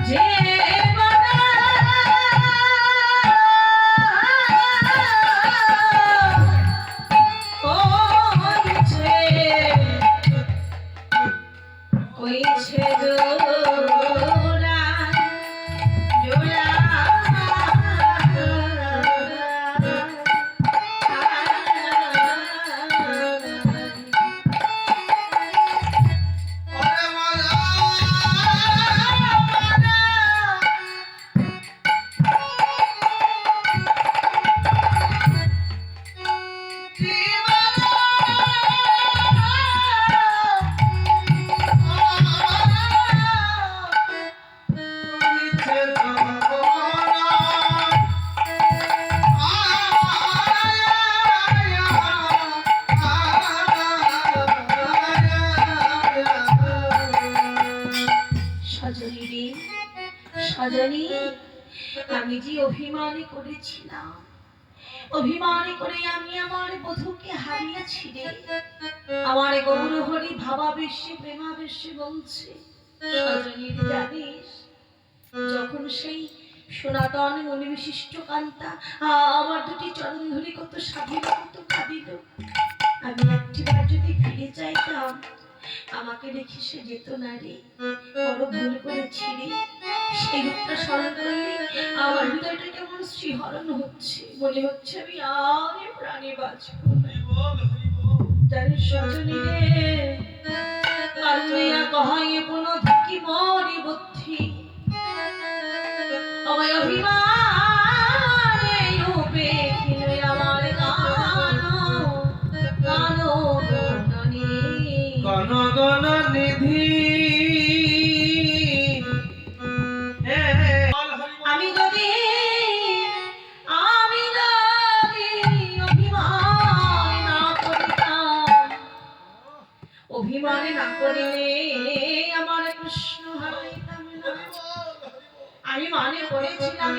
যে সজনী আমি যে অভিমান করেছিলাম, অভিমান করে আমি আমার বধূকে হারিয়েছি রে। আমার গৌরহরি ভাবাবেশে প্রেমাবেশে বলছে, সজনী জানিস, যখন সেই সনাতন মনি বিশিষ্ট কান্তা আমার দুটি চরণ ধরে কত সাধিল কত কাঁদিল, আমি একটিবার যদি ফিরে চাইতাম আমাকে রেখে সে যেত না রে। বড় ভুল করেছি রে। সেই রূপটা স্মরণ করলে আমার হৃদয়টা কেমন শিহরণ হচ্ছে, মনে হচ্ছে আমি আর প্রাণে বাঁচব না। জানিস সজনী রে, কান্দিয়া কহাইয়ে পুনঃ কি মরি বুদ্ধি আমায় অভিমানে রূপে কিনে আমার কানো গণ নিধি। আমি যদি অভিমানে না করিলে আমার কৃষ্ণ হারাইতাম না। আমি মানে করেছিলাম